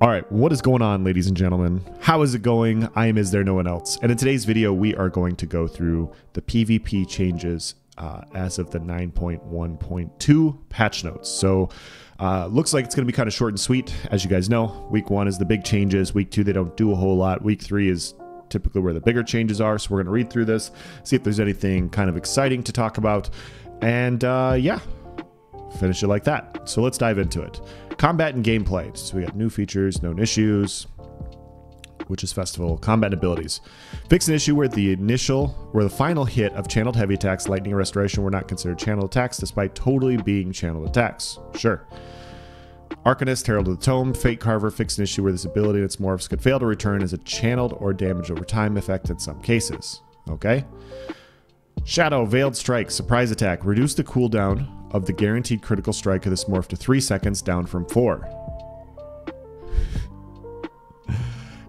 All right, what is going on, ladies and gentlemen? How is it going? I am Is There No One Else? And in today's video, we are going to go through the PvP changes as of the 9.1.2 patch notes. So looks like it's going to be kind of short and sweet. As you guys know, week 1 is the big changes. Week 2, they don't do a whole lot. Week 3 is typically where the bigger changes are. So we're going to read through this, see if there's anything kind of exciting to talk about. And yeah, finish it like that. So let's dive into it. Combat and gameplay. So we got new features, known issues, which is festival, combat and abilities. Fix an issue where the final hit of channeled heavy attacks, lightning, and restoration were not considered channeled attacks despite totally being channeled attacks. Sure. Arcanist, Herald of the Tome, Fate Carver. Fix an issue where this ability and its morphs could fail to return as a channeled or damage over time effect in some cases. Okay. Shadow, Veiled Strike, Surprise Attack. Reduce the cooldown of the guaranteed critical strike of this morph to 3 seconds, down from 4.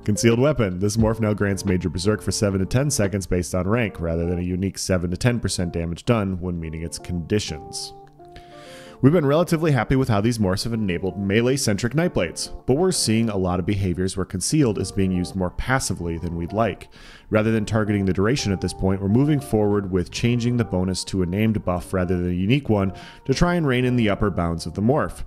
Concealed Weapon. This morph now grants Major Berserk for 7 to 10 seconds based on rank, rather than a unique 7 to 10% damage done when meeting its conditions. We've been relatively happy with how these morphs have enabled melee-centric Nightblades, but we're seeing a lot of behaviors where Concealed is being used more passively than we'd like. Rather than targeting the duration at this point, we're moving forward with changing the bonus to a named buff rather than a unique one to try and rein in the upper bounds of the morph.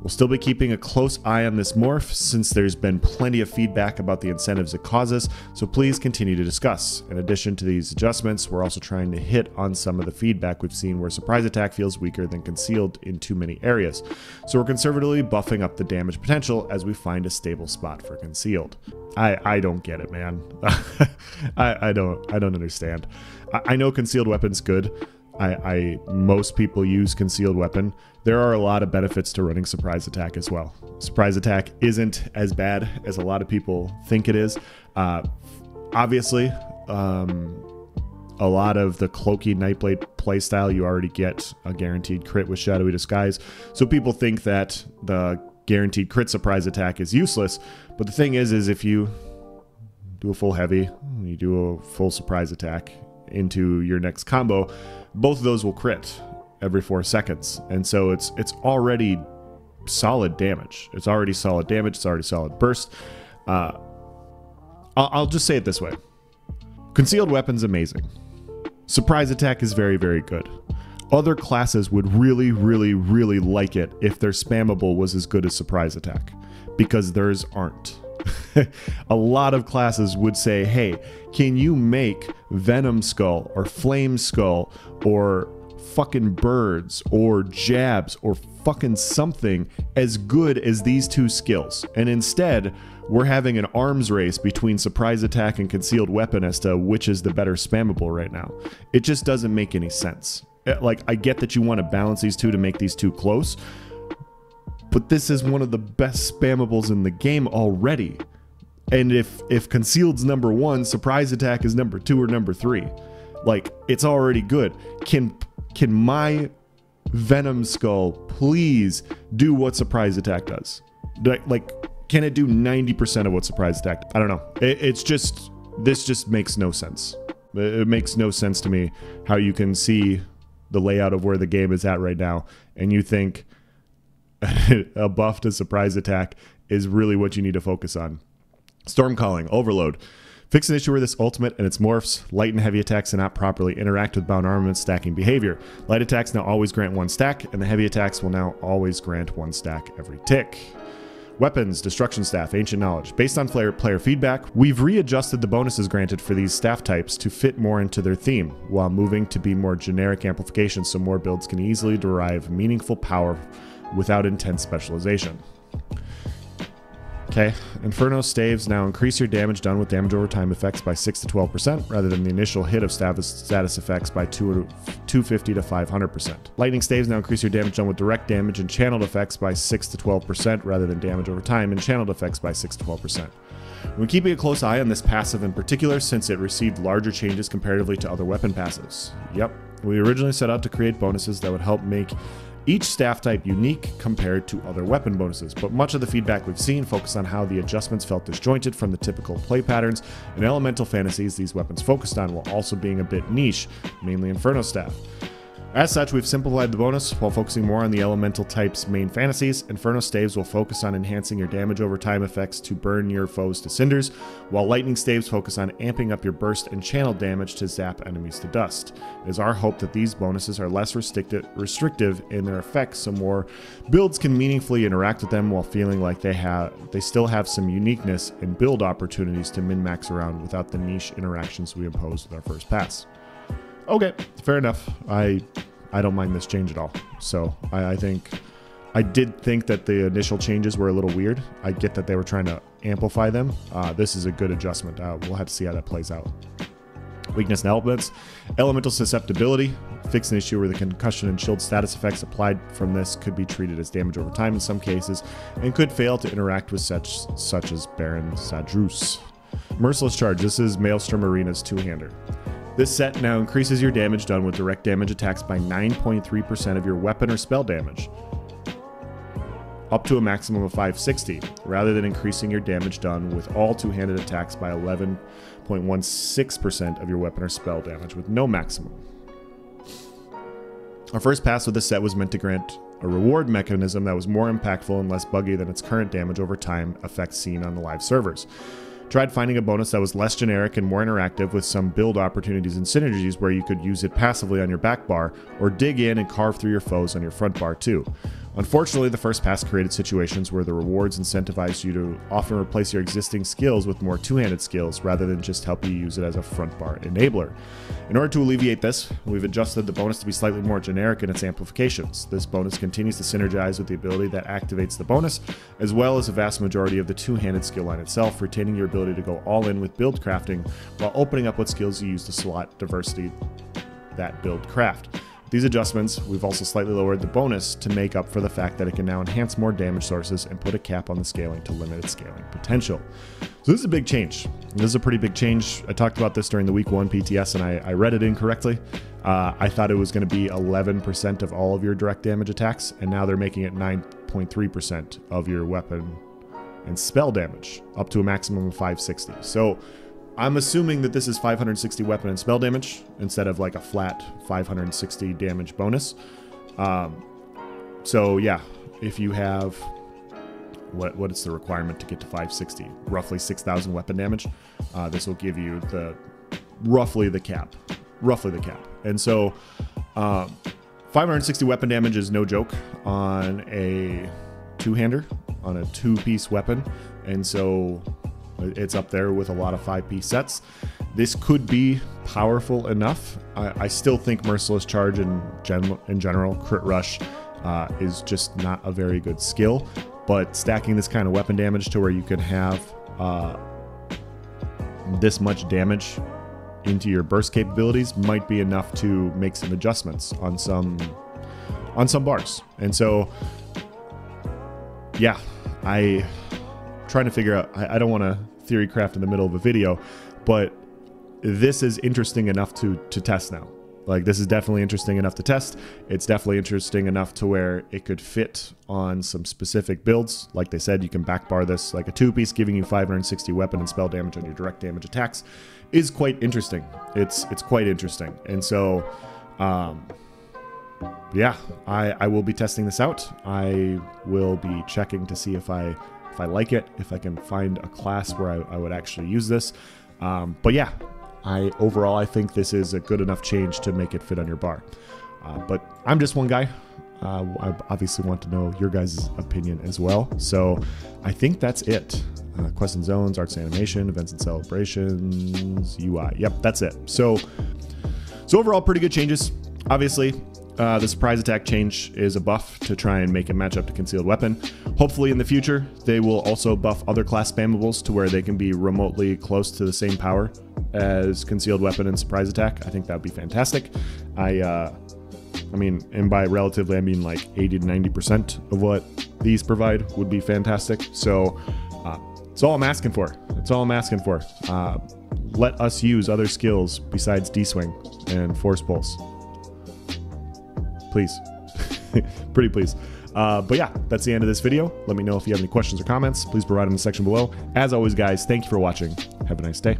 We'll still be keeping a close eye on this morph since there's been plenty of feedback about the incentives it causes, so please continue to discuss. In addition to these adjustments, we're also trying to hit on some of the feedback we've seen where Surprise Attack feels weaker than Concealed in too many areas. So we're conservatively buffing up the damage potential as we find a stable spot for Concealed. I don't get it, man. I don't understand. I know Concealed Weapon's good. Most people use Concealed Weapon. There are a lot of benefits to running Surprise Attack as well. Surprise Attack isn't as bad as a lot of people think it is. Obviously, a lot of the Cloaky Nightblade playstyle, you already get a guaranteed crit with Shadowy Disguise. So people think that the guaranteed crit Surprise Attack is useless. But the thing is if you do a full heavy, you do a full Surprise Attack into your next combo, both of those will crit every 4 seconds, and so it's already solid damage. It's already solid damage. It's already solid burst. I'll just say it this way: Concealed Weapon's amazing. Surprise Attack is very, very good. Other classes would really, really, really like it if their spammable was as good as Surprise Attack, because theirs aren't. A lot of classes would say, hey, can you make Venom Skull or Flame Skull or fucking birds or jabs or fucking something as good as these two skills? And instead, we're having an arms race between Surprise Attack and Concealed Weapon as to which is the better spammable right now. It just doesn't make any sense. Like, I get that you want to balance these two to make these two close, but this is one of the best spammables in the game already. And if Concealed's number 1, Surprise Attack is number 2 or number 3. Like, it's already good. Can my Venom Skull please do what Surprise Attack does? Like, can it do 90% of what Surprise Attack? I don't know. This just makes no sense. It makes no sense to me how you can see the layout of where the game is at right now, and you think a buff to Surprise Attack is really what you need to focus on. Stormcalling, Overload. Fix an issue where this ultimate and its morphs, light and heavy attacks, cannot properly interact with bound armament stacking behavior. Light attacks now always grant 1 stack, and the heavy attacks will now always grant 1 stack every tick. Weapons, Destruction Staff, Ancient Knowledge. Based on player feedback, we've readjusted the bonuses granted for these staff types to fit more into their theme, while moving to be more generic amplifications so more builds can easily derive meaningful power without intense specialization. Okay, Inferno Staves now increase your damage done with damage over time effects by 6 to 12%, rather than the initial hit of status effects by 250 to 500%. Lightning Staves now increase your damage done with direct damage and channeled effects by 6 to 12%, rather than damage over time and channeled effects by 6 to 12%. We're keeping a close eye on this passive in particular since it received larger changes comparatively to other weapon passives. Yep, we originally set out to create bonuses that would help make each staff type unique compared to other weapon bonuses, but much of the feedback we've seen focused on how the adjustments felt disjointed from the typical play patterns and elemental fantasies these weapons focused on, while also being a bit niche, mainly Inferno Staff. As such, we've simplified the bonus while focusing more on the elemental type's main fantasies. Inferno Staves will focus on enhancing your damage over time effects to burn your foes to cinders, while Lightning Staves focus on amping up your burst and channel damage to zap enemies to dust. It is our hope that these bonuses are less restrictive in their effects, so more builds can meaningfully interact with them while feeling like they still have some uniqueness and build opportunities to min-max around without the niche interactions we imposed with our first pass. Okay, fair enough. I don't mind this change at all. So I did think that the initial changes were a little weird. I get that they were trying to amplify them. This is a good adjustment. We'll have to see how that plays out. Weakness and elements. Elemental Susceptibility. Fix an issue where the concussion and chilled status effects applied from this could be treated as damage over time in some cases and could fail to interact with such as Baron Zadrus. Merciless Charge. This is Maelstrom Arena's two-hander. This set now increases your damage done with direct damage attacks by 9.3% of your weapon or spell damage, up to a maximum of 560, rather than increasing your damage done with all two-handed attacks by 11.16% of your weapon or spell damage with no maximum. Our first pass with this set was meant to grant a reward mechanism that was more impactful and less buggy than its current damage over time effect seen on the live servers. Tried finding a bonus that was less generic and more interactive with some build opportunities and synergies where you could use it passively on your back bar or dig in and carve through your foes on your front bar too. Unfortunately, the first pass created situations where the rewards incentivized you to often replace your existing skills with more two-handed skills rather than just help you use it as a front bar enabler. In order to alleviate this, we've adjusted the bonus to be slightly more generic in its amplifications. This bonus continues to synergize with the ability that activates the bonus, as well as a vast majority of the two-handed skill line itself, retaining your ability to go all in with build crafting while opening up what skills you use to slot diversity that build craft. These adjustments, we've also slightly lowered the bonus to make up for the fact that it can now enhance more damage sources and put a cap on the scaling to limit its scaling potential. So this is a big change. This is a pretty big change. I talked about this during the week 1 PTS and I read it incorrectly. I thought it was going to be 11% of all of your direct damage attacks, and now they're making it 9.3% of your weapon and spell damage, up to a maximum of 560. So I'm assuming that this is 560 weapon and spell damage instead of like a flat 560 damage bonus. So yeah, if you have, what is the requirement to get to 560? Roughly 6,000 weapon damage. This will give you roughly the cap. And so 560 weapon damage is no joke on a two-hander, on a two-piece weapon. And so it's up there with a lot of 5-piece sets. This could be powerful enough. I still think Merciless Charge in general, Crit Rush, is just not a very good skill. But stacking this kind of weapon damage to where you can have this much damage into your burst capabilities might be enough to make some adjustments on some bars. And so, yeah, I trying to figure out, I don't want to theory craft in the middle of a video, but this is interesting enough to test now. Like, this is definitely interesting enough to test. It's definitely interesting enough to where it could fit on some specific builds. Like they said, you can backbar this. Like a two-piece giving you 560 weapon and spell damage on your direct damage attacks is quite interesting. It's quite interesting. And so, yeah, I will be testing this out. I will be checking to see if I like it, if I can find a class where I would actually use this. But yeah, overall, I think this is a good enough change to make it fit on your bar. But I'm just one guy. I obviously want to know your guys' opinion as well. So I think that's it. Quests and zones, arts and animation, events and celebrations, UI. Yep, that's it. So overall, pretty good changes. Obviously, the surprise attack change is a buff to try and make it match up to concealed weapon. Hopefully in the future, they will also buff other class spammables to where they can be remotely close to the same power as concealed weapon and surprise attack. I think that would be fantastic. I mean, and by relatively, I mean like 80 to 90% of what these provide would be fantastic. So it's all I'm asking for. It's all I'm asking for. Let us use other skills besides D-Swing and Force Pulse. Please. Pretty please. But yeah, that's the end of this video. Let me know if you have any questions or comments. Please provide them in the section below. As always, guys, thank you for watching. Have a nice day.